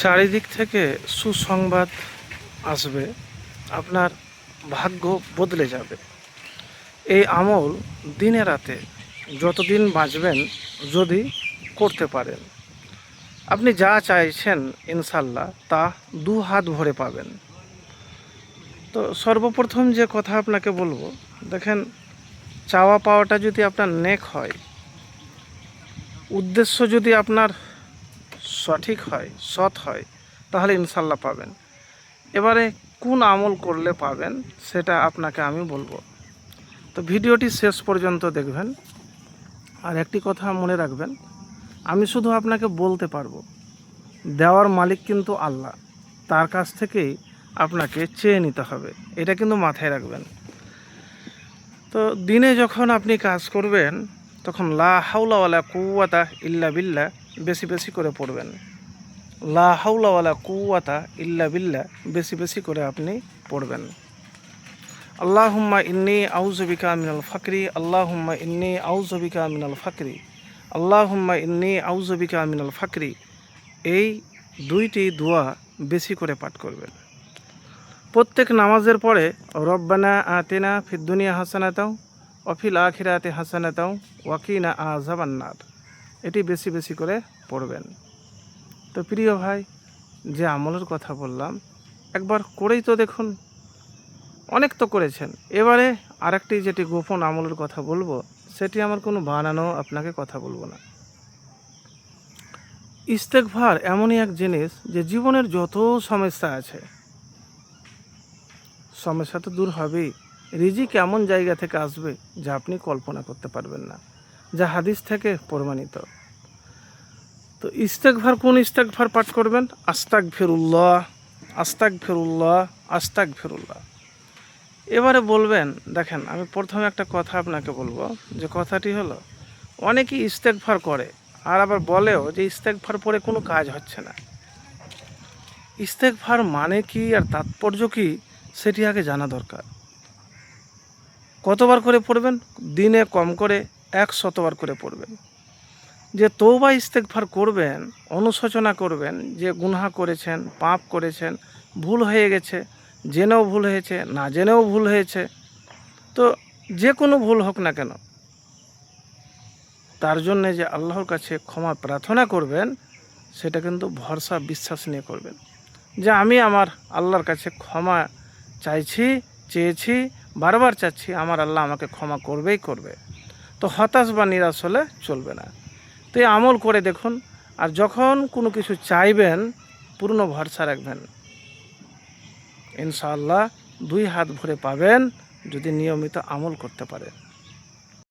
চারিদিক থেকে সুসংবাদ আসবে, আপনার ভাগ্য বদলে যাবে। এই আমল দিনে রাতে যতদিন বাঁচবেন যদি করতে পারেন, আপনি যা চাইছেন ইনশাল্লাহ তা দু হাত ভরে পাবেন। তো সর্বপ্রথম যে কথা আপনাকে বলবো, দেখেন, চাওয়া পাওয়াটা যদি আপনার নেক হয়, উদ্দেশ্য যদি আপনার সঠিক হয়, সৎ হয়, তাহলে ইনশাল্লাহ পাবেন। এবারে কোন আমল করলে পাবেন সেটা আপনাকে আমি বলবো, তো ভিডিওটি শেষ পর্যন্ত দেখবেন। আর একটি কথা মনে রাখবেন, আমি শুধু আপনাকে বলতে পারবো, দেওয়ার মালিক কিন্তু আল্লাহ, তার কাছ থেকেই আপনাকে চেয়ে নিতে হবে, এটা কিন্তু মাথায় রাখবেন। তো দিনে যখন আপনি কাজ করবেন তখন লা হাওলা ওয়ালা কুওয়াতা ইল্লা বিল্লাহ বেশি বেশি করে পড়বেন। লা হাওলা ওয়ালা কুওয়াতা ইল্লা বিল্লাহ বেশি বেশি করে আপনি পড়বেন। আল্লাহুম্মা ইন্নী আউযু বিকা মিনাল ফাকরি, আল্লাহুম্মা ইন্নী আউযু বিকা মিনাল ফাকরি, আল্লাহুম্মা ইন্নী আউযু বিকা মিনাল ফাকরি। এই দুইটি দোয়া বেশি করে পাঠ করবেন। প্রত্যেক নামাজের পরে রব্বানা আতিনা ফিদ দুনিয়া হাসানাতাও ওয়া ফিল আখিরাতি হাসানাতাও ওয়া কিনা আযাবান্নার, এটি বেশি বেশি করে পড়বেন। তো প্রিয় ভাই, যে আমলের কথা বললাম একবার করেই তো দেখুন, অনেক তো করেছেন। এবারে আরেকটি যেটি গোপন আমলের কথা বলবো, সেটি আমার কোনো বানানো আপনাকে কথা বলবো না। ইস্তেগফার এমনই এক জিনিস যে জীবনের যত সমস্যা আছে, সমস্যা তো দূর হবেই। রিজিক এমন জায়গা থেকে আসবে যা আপনি কল্পনা করতে পারবেন না, যা হাদিস থেকে প্রমাণিত। তো ইস্তেগফার, কোন ইস্তেগফার পাঠ করবেন? আস্তাগফিরুল্লাহ, আস্তাগফিরুল্লাহ, আস্তাগফিরুল্লাহ। এবারে বলবেন, দেখেন, আমি প্রথমে একটা কথা আপনাকে বলবো, যে কথাটি হলো, অনেকেই ইস্তেগফার করে আর আবার বলেও যে ইস্তেগফার পরে কোনো কাজ হচ্ছে না। ইস্তেগফার মানে কি আর তাৎপর্য কি সেটি আগে জানা দরকার। কতবার করে পড়বেন? দিনে কম করে 100 বার করে পড়বেন। যে তওবা ইস্তেগফার করবেন, অনুশোচনা করবেন যে গুনাহ করেছেন, পাপ করেছেন, ভুল হয়ে গেছে, জেনেও ভুল হয়েছে, না জেনেও ভুল হয়েছে, তো যে কোনো ভুল হোক না কেন, তার জন্যে যে আল্লাহর কাছে ক্ষমা প্রার্থনা করবেন, সেটা কিন্তু ভরসা বিশ্বাস নিয়ে করবেন, যে আমি আমার আল্লাহর কাছে ক্ষমা চাইছি, চেয়েছি, বারবার চাচ্ছি, আমার আল্লাহ আমাকে ক্ষমা করবেই করবে। তো হতাশ বা নিরাশ হলে চলবে না। তো এই আমল করে দেখুন, আর যখন কোনো কিছু চাইবেন পূর্ণ ভরসা রাখবেন, ইনশাআল্লাহ 2 হাত ভরে পাবেন, যদি নিয়মিত আমল করতে পারেন।